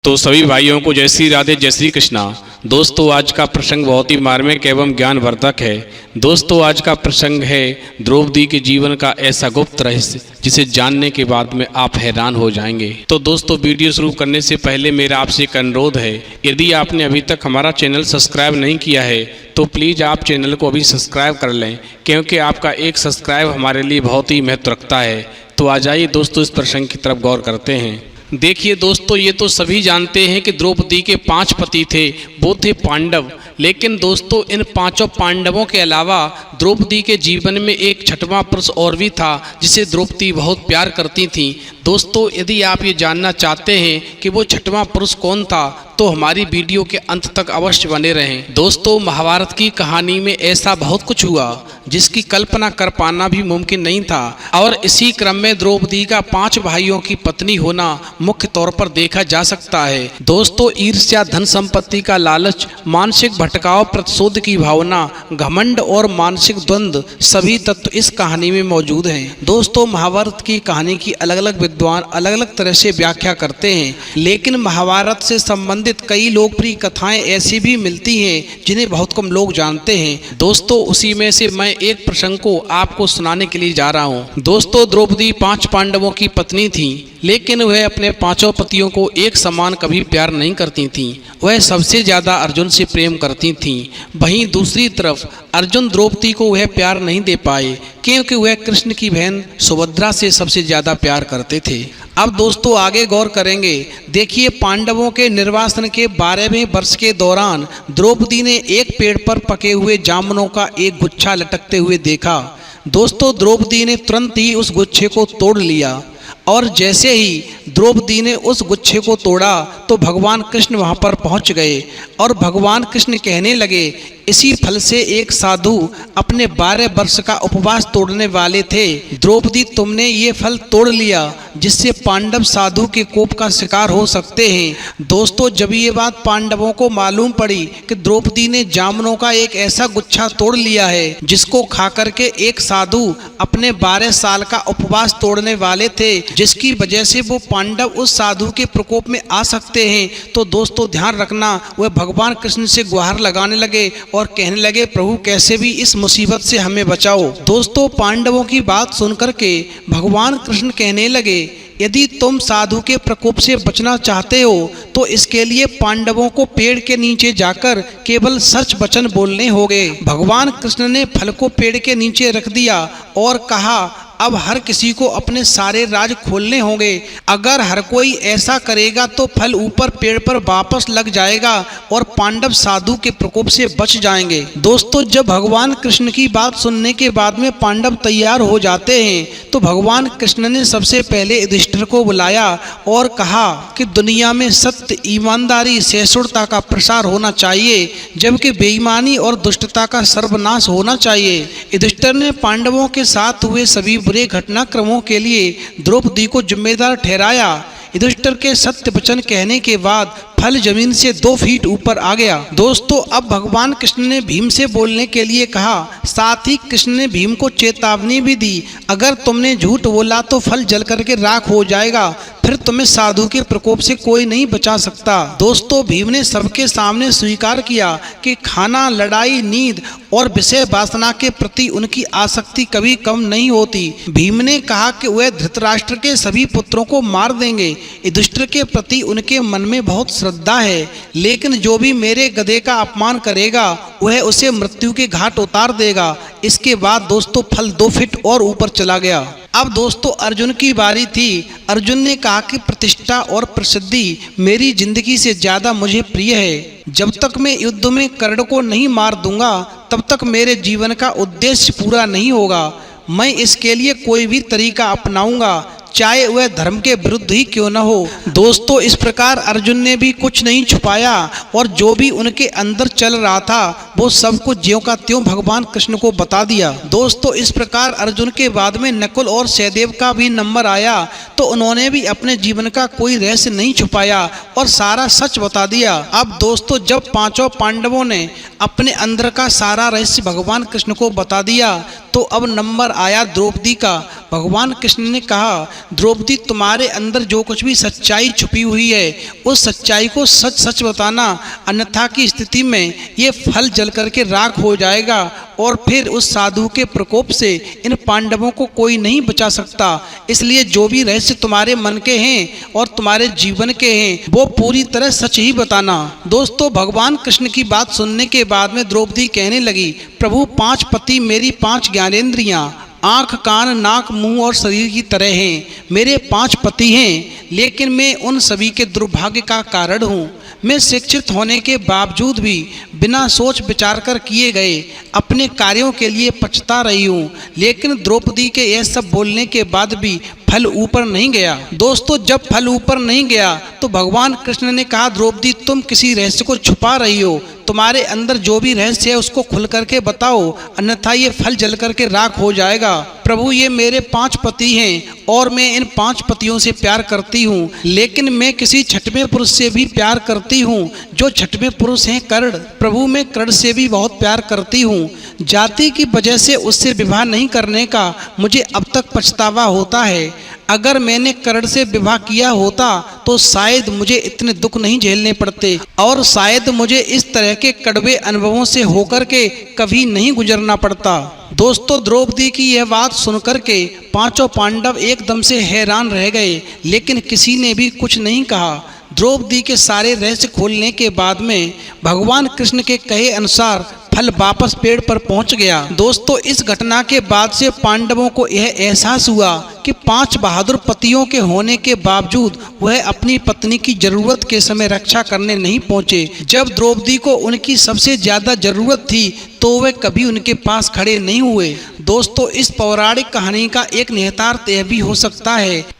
तो सभी भाइयों को जय श्री राधे, जय श्री कृष्णा। दोस्तों, आज का प्रसंग बहुत ही मार्मिक एवं ज्ञानवर्धक है। दोस्तों, आज का प्रसंग है द्रौपदी के जीवन का ऐसा गुप्त रहस्य जिसे जानने के बाद में आप हैरान हो जाएंगे। तो दोस्तों, वीडियो शुरू करने से पहले मेरा आपसे एक अनुरोध है, यदि आपने अभी तक हमारा चैनल सब्सक्राइब नहीं किया है तो प्लीज़ आप चैनल को अभी सब्सक्राइब कर लें, क्योंकि आपका एक सब्सक्राइब हमारे लिए बहुत ही महत्व रखता है। तो आ जाइए दोस्तों, इस प्रसंग की तरफ गौर करते हैं। देखिए दोस्तों, ये तो सभी जानते हैं कि द्रौपदी के 5 पति थे, वो थे पांडव। लेकिन दोस्तों, इन 5 पांडवों के अलावा द्रौपदी के जीवन में एक छठवां पुरुष और भी था जिसे द्रौपदी बहुत प्यार करती थी। दोस्तों, यदि आप ये जानना चाहते हैं कि वो छठवां पुरुष कौन था तो हमारी वीडियो के अंत तक अवश्य बने रहें। दोस्तों, महाभारत की कहानी में ऐसा बहुत कुछ हुआ जिसकी कल्पना कर पाना भी मुमकिन नहीं था, और इसी क्रम में द्रौपदी का 5 भाइयों की पत्नी होना मुख्य तौर पर देखा जा सकता है। दोस्तों, ईर्ष्या, धन संपत्ति का लालच, मानसिक भटकाव, प्रतिशोध की भावना, घमंड और मानसिक द्वंद्व, सभी तत्व इस कहानी में मौजूद हैं। दोस्तों, महाभारत की कहानी की अलग अलग विद्वान अलग अलग तरह से व्याख्या करते हैं, लेकिन महाभारत से संबंधित कई लोकप्रिय कथाएं ऐसी भी मिलती हैं जिन्हें बहुत कम लोग जानते हैं। दोस्तों, उसी में से मैं एक प्रसंग को आपको सुनाने के लिए जा रहा हूं। दोस्तों, द्रौपदी 5 पांडवों की पत्नी थी, लेकिन वह अपने 5 पतियों को एक समान कभी प्यार नहीं करती थी। वह सबसे ज्यादा अर्जुन से प्रेम करती थी। वहीं दूसरी तरफ अर्जुन द्रौपदी को वह प्यार नहीं दे पाए, क्योंकि वह कृष्ण की बहन सुभद्रा से सबसे ज्यादा प्यार करते थे। अब दोस्तों, आगे गौर करेंगे। देखिए, पांडवों के निर्वासन के 12वें वर्ष के दौरान द्रौपदी ने एक पेड़ पर पके हुए जामुनों का एक गुच्छा लटकते हुए देखा। दोस्तों, द्रौपदी ने तुरंत ही उस गुच्छे को तोड़ लिया, और जैसे ही द्रौपदी ने उस गुच्छे को तोड़ा तो भगवान कृष्ण वहां पर पहुंच गए, और भगवान कृष्ण कहने लगे, इसी फल से एक साधु अपने 12 वर्ष का उपवास तोड़ने वाले थे। द्रौपदी, तुमने ये फल तोड़ लिया जिससे पांडव साधु के कोप का शिकार हो सकते हैं। दोस्तों, जब ये बात पांडवों को मालूम पड़ी कि द्रौपदी ने जामुनों का एक ऐसा गुच्छा तोड़ लिया है जिसको खा करके एक साधु अपने 12 साल का उपवास तोड़ने वाले थे, जिसकी वजह से वो पांडव उस साधु के प्रकोप में आ सकते हैं, तो दोस्तों ध्यान रखना, वह भगवान कृष्ण से गुहार लगाने लगे और कहने लगे, प्रभु कैसे भी इस मुसीबत से हमें बचाओ। दोस्तों, पांडवों की बात सुनकर के भगवान कृष्ण कहने लगे, यदि तुम साधु के प्रकोप से बचना चाहते हो तो इसके लिए पांडवों को पेड़ के नीचे जाकर केवल सच वचन बोलने होंगे। भगवान कृष्ण ने फल को पेड़ के नीचे रख दिया और कहा, अब हर किसी को अपने सारे राज खोलने होंगे। अगर हर कोई ऐसा करेगा तो फल ऊपर पेड़ पर वापस लग जाएगा और पांडव साधु के प्रकोप से बच जाएंगे। दोस्तों, जब भगवान कृष्ण की बात सुनने के बाद में पांडव तैयार हो जाते हैं तो भगवान कृष्ण ने सबसे पहले युधिष्ठिर को बुलाया और कहा कि दुनिया में सत्य, ईमानदारी, सहिष्णुता का प्रसार होना चाहिए, जबकि बेईमानी और दुष्टता का सर्वनाश होना चाहिए। युधिष्ठिर ने पांडवों के साथ हुए सभी बुरे घटनाक्रमों के लिए द्रौपदी को जिम्मेदार ठहराया। युधिष्ठिर के सत्य वचन कहने के बाद फल जमीन से 2 फीट ऊपर आ गया। दोस्तों, अब भगवान कृष्ण ने भीम से बोलने के लिए कहा, साथ ही कृष्ण ने भीम को चेतावनी भी दी, अगर तुमने झूठ बोला तो फल जल करके राख हो जाएगा, फिर तुम्हें साधु के प्रकोप से कोई नहीं बचा सकता। दोस्तों, भीम ने सबके सामने स्वीकार किया कि खाना, लड़ाई, नींद और विषय वासना के प्रति उनकी आसक्ति कभी कम नहीं होती। भीम ने कहा कि वह धृतराष्ट्र के सभी पुत्रों को मार देंगे। युधिष्ठिर के प्रति उनके मन में बहुत श्रद्धा है, लेकिन जो भी मेरे गधे का अपमान करेगा वह उसे मृत्यु के घाट उतार देगा। इसके बाद दोस्तों, फल 2 फीट और ऊपर चला गया। अब दोस्तों, अर्जुन की बारी थी। अर्जुन ने कहा कि प्रतिष्ठा और प्रसिद्धि मेरी जिंदगी से ज्यादा मुझे प्रिय है। जब तक मैं युद्ध में कर्ण को नहीं मार दूंगा तब तक मेरे जीवन का उद्देश्य पूरा नहीं होगा। मैं इसके लिए कोई भी तरीका अपनाऊंगा, चाहे वह धर्म के विरुद्ध ही क्यों न हो। दोस्तों, इस प्रकार अर्जुन ने भी कुछ नहीं छुपाया और जो भी उनके अंदर चल रहा था वो सब कुछ ज्यों का त्यों भगवान कृष्ण को बता दिया। दोस्तों इस प्रकार अर्जुन के बाद में नकुल और सहदेव का भी नंबर आया तो उन्होंने भी अपने जीवन का कोई रहस्य नहीं छुपाया और सारा सच बता दिया। अब दोस्तों जब पांचों पांडवों ने अपने अंदर का सारा रहस्य भगवान कृष्ण को बता दिया तो अब नंबर आया द्रौपदी का। भगवान कृष्ण ने कहा, द्रौपदी तुम्हारे अंदर जो कुछ भी सच्चाई छुपी हुई है उस सच्चाई को सच सच बताना, अन्यथा की स्थिति में ये फल जल करके राख हो जाएगा और फिर उस साधु के प्रकोप से इन पांडवों को कोई नहीं बचा सकता। इसलिए जो भी रहस्य तुम्हारे मन के हैं और तुम्हारे जीवन के हैं वो पूरी तरह सच ही बताना। दोस्तों भगवान कृष्ण की बात सुनने के बाद में द्रौपदी कहने लगी, प्रभु 5 पति मेरी 5 ज्ञानेंद्रियां आँख कान नाक मुंह और शरीर की तरह हैं। मेरे 5 पति हैं लेकिन मैं उन सभी के दुर्भाग्य का कारण हूँ। मैं शिक्षित होने के बावजूद भी बिना सोच विचार कर किए गए अपने कार्यों के लिए पछता रही हूँ। लेकिन द्रौपदी के यह सब बोलने के बाद भी फल ऊपर नहीं गया। दोस्तों जब फल ऊपर नहीं गया तो भगवान कृष्ण ने कहा, द्रौपदी तुम किसी रहस्य को छुपा रही हो। तुम्हारे अंदर जो भी रहस्य है उसको खुल करके बताओ, अन्यथा ये फल जल करके राख हो जाएगा। प्रभु ये मेरे 5 पति हैं और मैं इन 5 पतियों से प्यार करती हूँ, लेकिन मैं किसी छठवें पुरुष से भी प्यार करती हूँ जो छठवें पुरुष हैं कर्ण। प्रभु मैं कर्ण से भी बहुत प्यार करती हूँ। जाति की वजह से उससे विवाह नहीं करने का मुझे अब तक पछतावा होता है। अगर मैंने कर्ण से विवाह किया होता तो शायद मुझे इतने दुख नहीं झेलने पड़ते और शायद मुझे इस तरह के कड़वे अनुभवों से होकर के कभी नहीं गुजरना पड़ता। दोस्तों द्रौपदी की यह बात सुनकर के पांचों पांडव एकदम से हैरान रह गए, लेकिन किसी ने भी कुछ नहीं कहा। द्रौपदी के सारे रहस्य खोलने के बाद में भगवान कृष्ण के कहे अनुसार फल वापस पेड़ पर पहुंच गया। दोस्तों इस घटना के बाद से पांडवों को यह एहसास हुआ कि 5 बहादुर पतियों के होने के बावजूद वह अपनी पत्नी की जरूरत के समय रक्षा करने नहीं पहुंचे। जब द्रौपदी को उनकी सबसे ज्यादा जरूरत थी तो वे कभी उनके पास खड़े नहीं हुए। दोस्तों इस पौराणिक कहानी का एक निहितार्थ यह भी हो सकता है कि